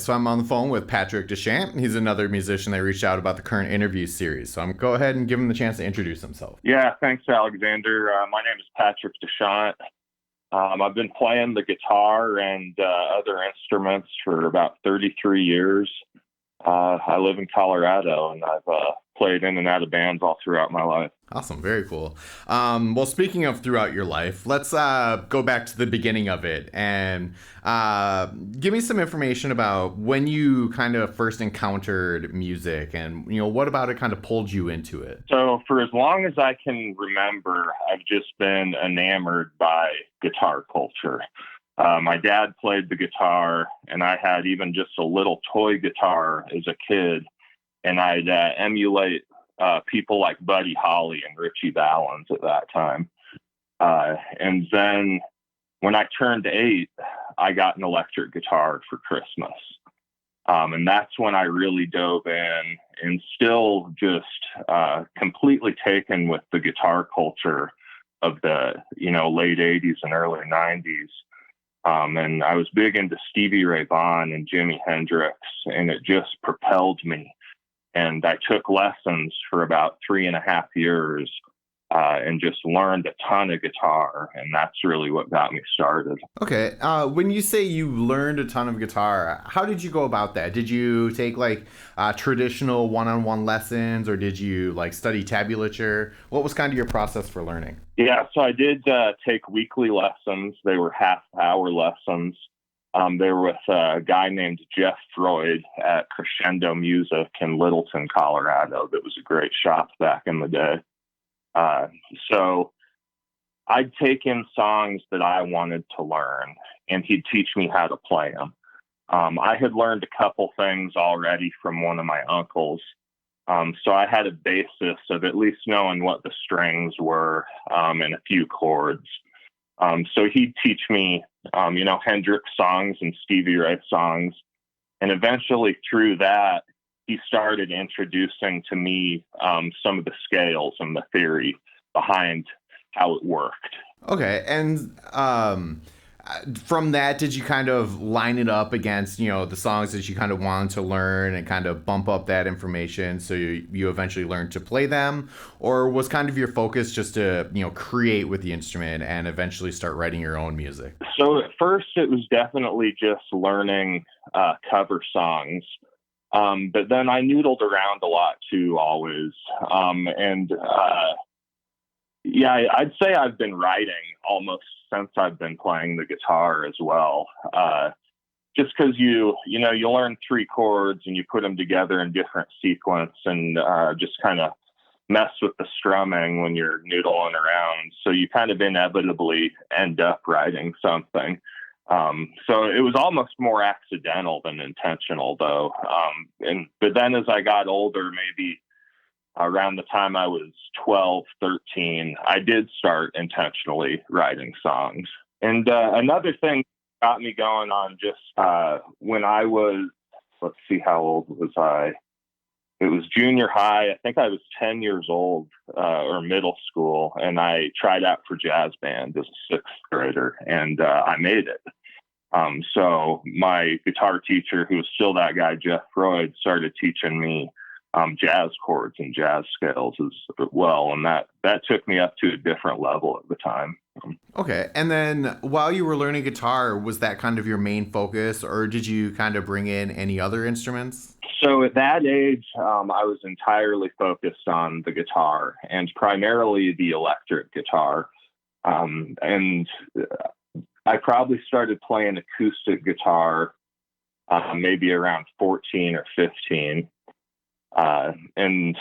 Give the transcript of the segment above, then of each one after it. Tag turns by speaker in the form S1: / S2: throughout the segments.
S1: so I'm on the phone with Patrick Dechant. He's another musician that reached out about the current interview series. So I'm go ahead and give him the chance to introduce himself.
S2: Yeah, thanks, Alexander. My name is Patrick Dechant. I've been playing the guitar and other instruments for about 33 years. I live in Colorado, and I've played in and out of bands all throughout my life.
S1: Awesome, very cool. Well, speaking of throughout your life, let's go back to the beginning of it and give me some information about when you kind of first encountered music, and what about it kind of pulled you into it.
S2: So for as long as I can remember, I've just been enamored by guitar culture. My dad played the guitar, and I had even just a little toy guitar as a kid, and I'd emulate people like Buddy Holly and Richie Valens at that time. And then when I turned 8, I got an electric guitar for Christmas. And that's when I really dove in, and still just completely taken with the guitar culture of the late 80s and early 90s. And I was big into Stevie Ray Vaughan and Jimi Hendrix, and it just propelled me. And I took lessons for about 3.5 years and just learned a ton of guitar. And that's really what got me started.
S1: Okay. When you say you learned a ton of guitar, how did you go about that? Did you take traditional one-on-one lessons, or did you study tablature? What was kind of your process for learning?
S2: Yeah, so I did take weekly lessons. They were half-hour lessons. They were with a guy named Jeff Freud at Crescendo Music in Littleton, Colorado. That was a great shop back in the day. So I'd take in songs that I wanted to learn, and he'd teach me how to play them. I had learned a couple things already from one of my uncles. So I had a basis of at least knowing what the strings were and a few chords. So he'd teach me, Hendrix songs and Stevie Ray songs. And eventually through that, he started introducing to me some of the scales and the theory behind how it worked.
S1: Okay. And from that, did you kind of line it up against, the songs that you kind of wanted to learn and kind of bump up that information so you eventually learned to play them? Or was kind of your focus just to, create with the instrument and eventually start writing your own music?
S2: So at first it was definitely just learning cover songs. But then I noodled around a lot too, always. I'd say I've been writing almost since I've been playing the guitar as well. Just because you learn 3 chords and you put them together in different sequence and just kind of mess with the strumming when you're noodling around. So you kind of inevitably end up writing something. So it was almost more accidental than intentional, though. But then as I got older, maybe around the time I was 12, 13, I did start intentionally writing songs. And another thing got me going on just when I was, let's see, how old was I? It was junior high. I think I was 10 years old or middle school, and I tried out for jazz band as a 6th grader, and I made it. So my guitar teacher, who was still that guy, Jeff Freud, started teaching me jazz chords and jazz scales as well. And that took me up to a different level at the time.
S1: Okay. And then while you were learning guitar, was that kind of your main focus, or did you kind of bring in any other instruments?
S2: So at that age, I was entirely focused on the guitar, and primarily the electric guitar. And I probably started playing acoustic guitar maybe around 14 or 15. And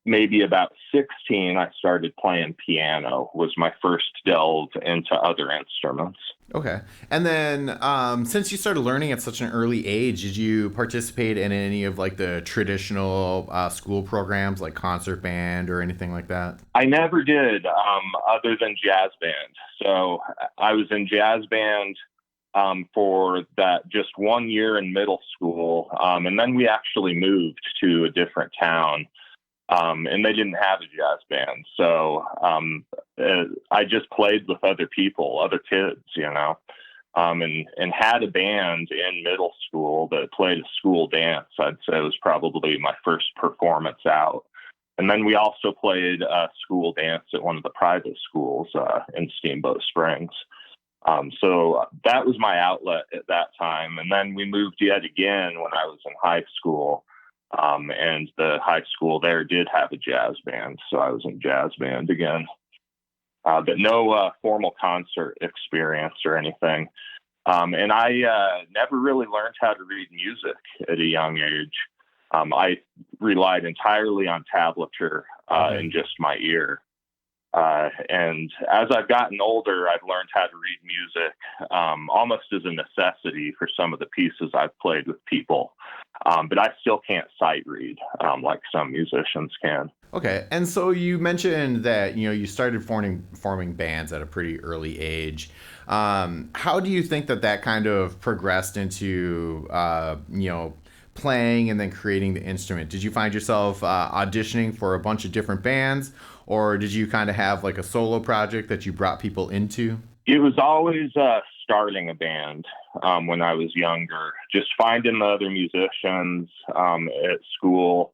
S2: maybe about 16, I started playing piano, was my first delve into other instruments.
S1: Okay. And then since you started learning at such an early age, did you participate in any of the traditional school programs like concert band or anything like that?
S2: I never did, other than jazz band. So I was in jazz band for that just 1 year in middle school. And then we actually moved to a different town. And they didn't have a jazz band. So I just played with other people, other kids, and had a band in middle school that played a school dance. I'd say it was probably my first performance out. And then we also played school dance at one of the private schools in Steamboat Springs. So that was my outlet at that time. And then we moved yet again when I was in high school. And the high school there did have a jazz band. So I was in jazz band again. But no formal concert experience or anything. And I never really learned how to read music at a young age. I relied entirely on tablature
S1: Okay.
S2: and just my ear. And as I've gotten older, I've learned how to read music almost as a necessity for some of the pieces I've played with people. But I still can't sight read like some musicians can.
S1: Okay, and so you mentioned that you started forming bands at a pretty early age. How do you think that that kind of progressed into playing and then creating the instrument? Did you find yourself auditioning for a bunch of different bands, or did you kind of have like a solo project that you brought people into?
S2: It was always starting a band when I was younger, just finding the other musicians at school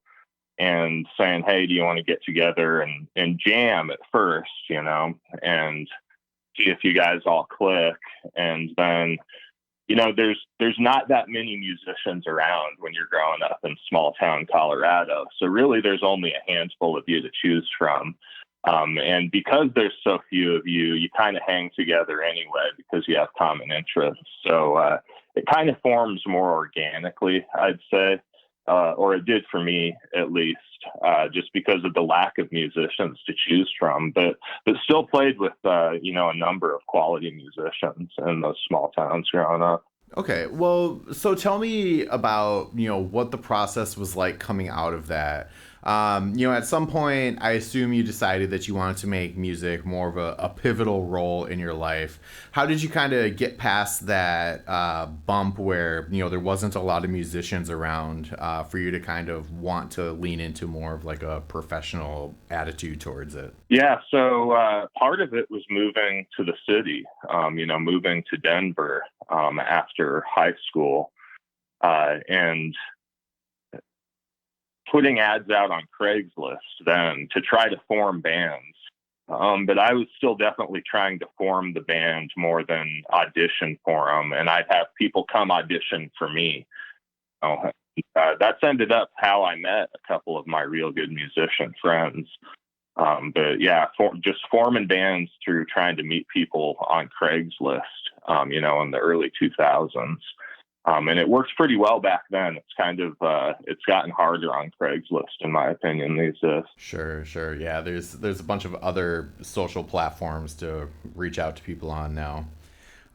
S2: and saying, hey, do you want to get together and jam at first, and see if you guys all click. And then, there's not that many musicians around when you're growing up in small town Colorado. So really there's only a handful of you to choose from. And because there's so few of you, you kind of hang together anyway because you have common interests. So it kind of forms more organically, I'd say, or it did for me at least, just because of the lack of musicians to choose from. But still played with a number of quality musicians in those small towns growing up.
S1: Okay, well, so tell me about, what the process was like coming out of that. At some point, I assume you decided that you wanted to make music more of a pivotal role in your life. How did you kind of get past that bump where, there wasn't a lot of musicians around for you to kind of want to lean into more of like a professional attitude towards it?
S2: Yeah, so part of it was moving to the city, moving to Denver after high school. And putting ads out on Craigslist then to try to form bands. But I was still definitely trying to form the band more than audition for them. And I'd have people come audition for me. That's ended up how I met a couple of my real good musician friends. But yeah, just forming bands through trying to meet people on Craigslist, in the early 2000s. And it works pretty well back then. It's kind of it's gotten harder on Craigslist, in my opinion, these days.
S1: Sure, sure. Yeah, there's a bunch of other social platforms to reach out to people on now.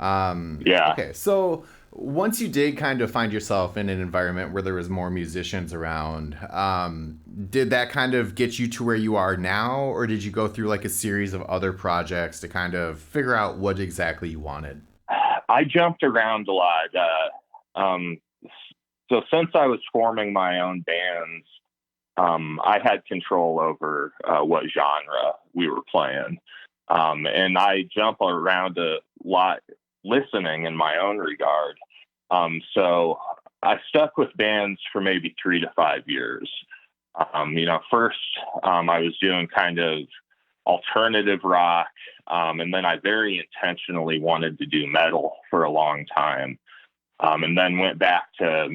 S2: Yeah.
S1: Okay, so once you did kind of find yourself in an environment where there was more musicians around, did that kind of get you to where you are now, or did you go through like a series of other projects to kind of figure out what exactly you wanted?
S2: I jumped around a lot. Um, so since I was forming my own bands, I had control over what genre we were playing. And I jump around a lot listening in my own regard. So I stuck with bands for maybe 3 to 5 years. First I was doing kind of alternative rock, and then I very intentionally wanted to do metal for a long time, and then went back to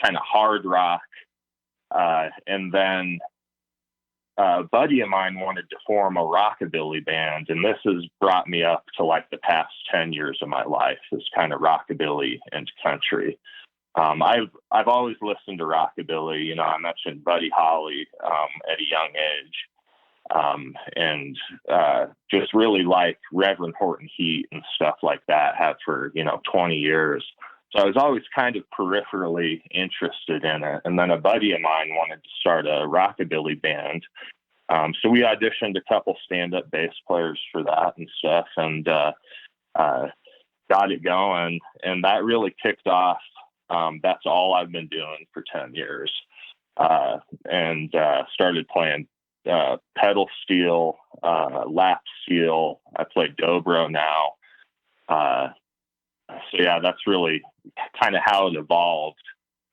S2: kind of hard rock, and then a buddy of mine wanted to form a rockabilly band, and this has brought me up to like the past 10 years of my life is kind of rockabilly and country. I've always listened to rockabilly. I mentioned Buddy Holly at a young age, and just really like Reverend Horton Heat and stuff like that. Have for 20 years. So I was always kind of peripherally interested in it. And then a buddy of mine wanted to start a rockabilly band. So we auditioned a couple stand-up bass players for that and stuff, and got it going. And that really kicked off. That's all I've been doing for 10 years. And started playing pedal steel, lap steel. I play dobro now. So yeah, that's really kind of how it evolved.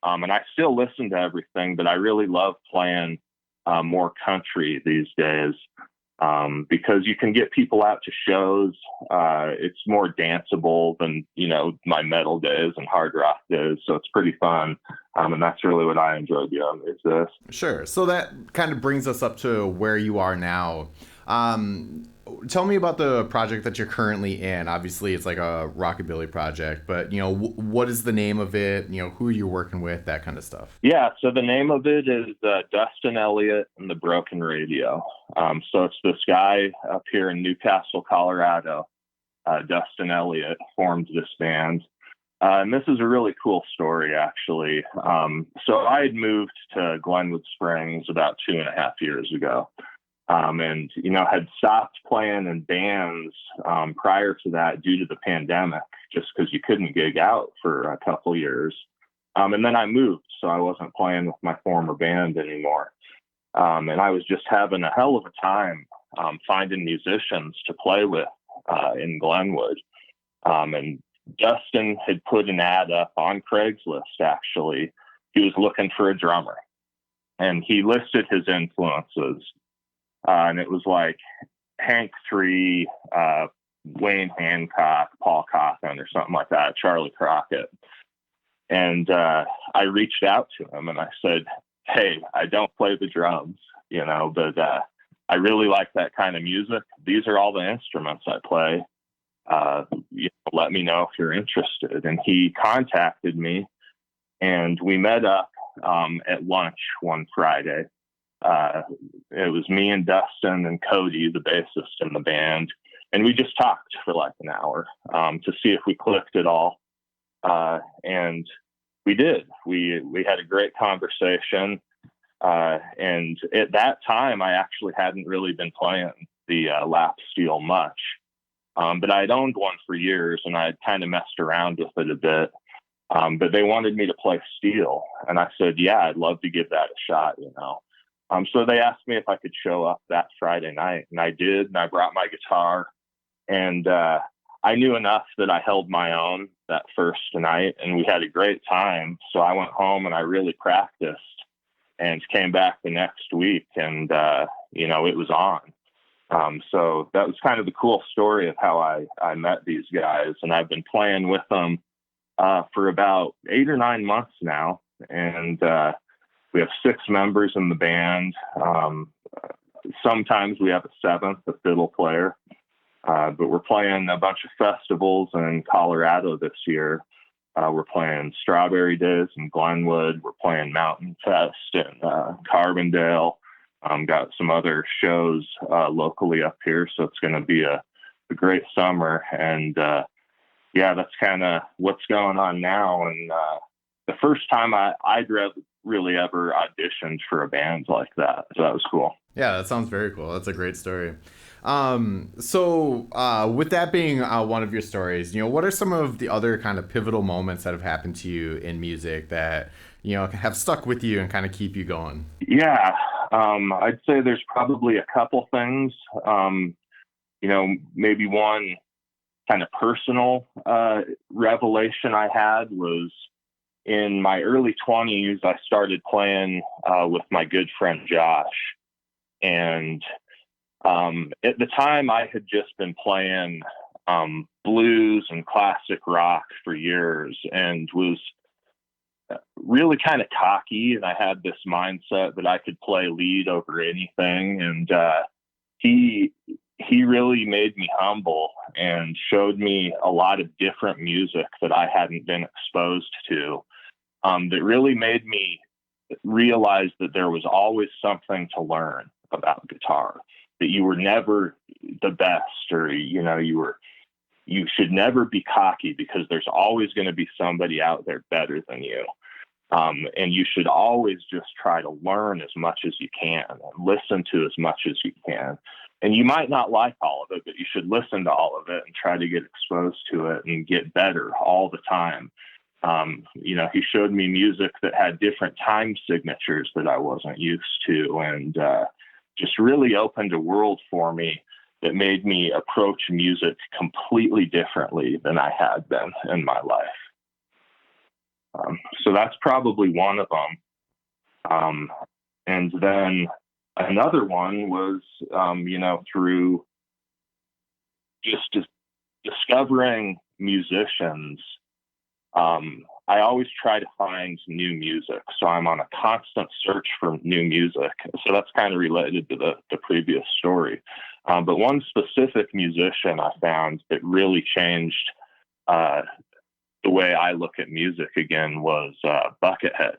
S2: And I still listen to everything, but I really love playing more country these days, because you can get people out to shows. It's more danceable than, my metal days and hard rock days. So it's pretty fun. And that's really what I enjoy doing is this.
S1: Sure. So that kind of brings us up to where you are now. Um, Tell me about the project that you're currently in. Obviously, it's like a rockabilly project, but what is the name of it? Who you're working with, that kind of stuff.
S2: Yeah, so the name of it is Dustin Elliott and the Broken Radio. So it's this guy up here in Newcastle, Colorado. Dustin Elliott formed this band. And this is a really cool story, actually. So I had moved to Glenwood Springs about 2.5 years ago, and had stopped playing in bands prior to that due to the pandemic, just because you couldn't gig out for a couple years. And then I moved, so I wasn't playing with my former band anymore. And I was just having a hell of a time finding musicians to play with in Glenwood. And Dustin had put an ad up on Craigslist, actually. He was looking for a drummer, and he listed his influences. And it was like Hank 3, Wayne Hancock, Paul Coffin, or something like that, Charlie Crockett. And I reached out to him and I said, "Hey, I don't play the drums, but I really like that kind of music. These are all the instruments I play. Let me know if you're interested." And he contacted me, and we met up at lunch one Friday. It was me and Dustin and Cody, the bassist in the band, and we just talked for like an hour to see if we clicked at all. And we did. We had a great conversation. And at that time, I actually hadn't really been playing the lap steel much. But I'd owned one for years, and I had kind of messed around with it a bit. But they wanted me to play steel. And I said, yeah, I'd love to give that a shot. So they asked me if I could show up that Friday night. And I did. And I brought my guitar. And I knew enough that I held my own that first night. And we had a great time. So I went home and I really practiced and came back the next week. And, it was on. So that was kind of the cool story of how I met these guys. And I've been playing with them for about 8 or 9 months now. And we have 6 members in the band. Sometimes we have a 7th, a fiddle player. But we're playing a bunch of festivals in Colorado this year. We're playing Strawberry Days in Glenwood. We're playing Mountain Fest in Carbondale. Got some other shows locally up here, so it's going to be a great summer. And that's kind of what's going on now. And the first time I'd really ever auditioned for a band like that, so that was cool.
S1: Yeah, that sounds very cool. That's a great story. So with that being one of your stories, what are some of the other kind of pivotal moments that have happened to you in music that, have stuck with you and kind of keep you going?
S2: Yeah, I'd say there's probably a couple things. Maybe one kind of personal revelation I had was in my early 20s. I started playing with my good friend Josh. And at the time, I had just been playing blues and classic rock for years and was really kind of cocky. And I had this mindset that I could play lead over anything. And he really made me humble and showed me a lot of different music that I hadn't been exposed to, that really made me realize that there was always something to learn about guitar, that you were never the best, or you should never be cocky, because there's always going to be somebody out there better than you. And you should always just try to learn as much as you can and listen to as much as you can. And you might not like all of it, but you should listen to all of it and try to get exposed to it and get better all the time. He showed me music that had different time signatures that I wasn't used to, and just really opened a world for me that made me approach music completely differently than I had been in my life. So that's probably one of them. And then another one was, through just discovering musicians. I always try to find new music. So I'm on a constant search for new music. So that's kind of related to the previous story. But one specific musician I found that really changed the way I look at music again was Buckethead.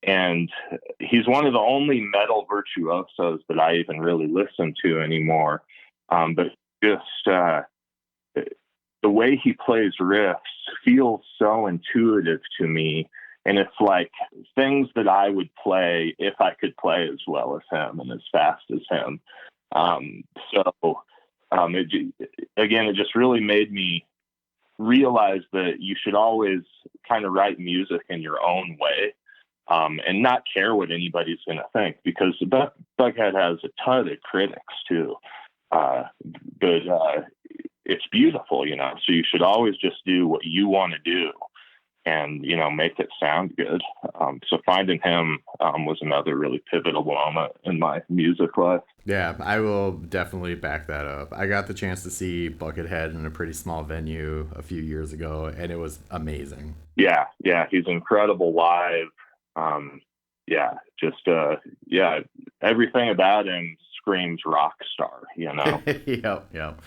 S2: And he's one of the only metal virtuosos that I even really listen to anymore. But just the way he plays riffs feels so intuitive to me. And it's like things that I would play if I could play as well as him and as fast as him. It just really made me realize that you should always kind of write music in your own way, and not care what anybody's going to think, because Buckhead has a ton of critics too. But it's beautiful, so you should always just do what you want to do and, make it sound good. So finding him was another really pivotal moment in my music life.
S1: Yeah, I will definitely back that up. I got the chance to see Buckethead in a pretty small venue a few years ago, and it was amazing.
S2: Yeah, he's incredible live. Everything about him screams rock star,
S1: Yep.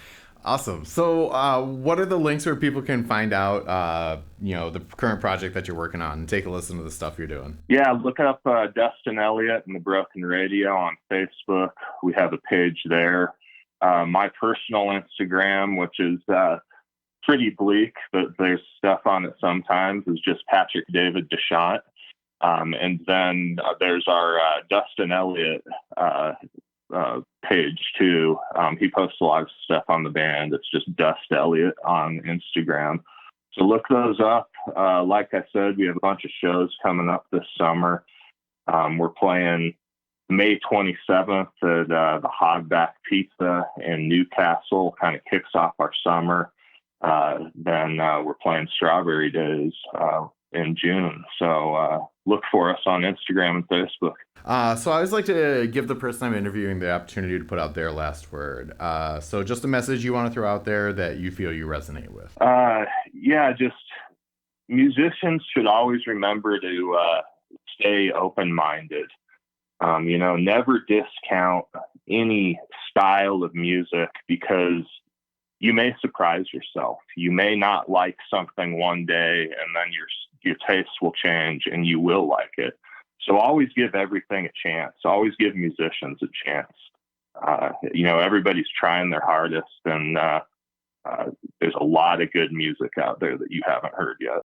S1: Awesome. So, what are the links where people can find out, the current project that you're working on and take a listen to the stuff you're doing?
S2: Yeah, look up Dustin Elliott and the Broken Radio on Facebook. We have a page there. My personal Instagram, which is pretty bleak, but there's stuff on it sometimes, is just Patrick David Dechant. And then there's our Dustin Elliott page too. He posts a lot of stuff on the band. It's just Dust Elliott on Instagram. So look those up. Like I said, we have a bunch of shows coming up this summer. We're playing May 27th at the Hogback Pizza in Newcastle, kind of kicks off our summer. Then we're playing Strawberry Days in June. So look for us on Instagram and Facebook.
S1: So I always like to give the person I'm interviewing the opportunity to put out their last word. So just a message you want to throw out there that you feel you resonate with.
S2: Just musicians should always remember to stay open-minded. Never discount any style of music, because you may surprise yourself. You may not like something one day, and then your tastes will change and you will like it. So always give everything a chance. Always give musicians a chance. Everybody's trying their hardest, and there's a lot of good music out there that you haven't heard yet.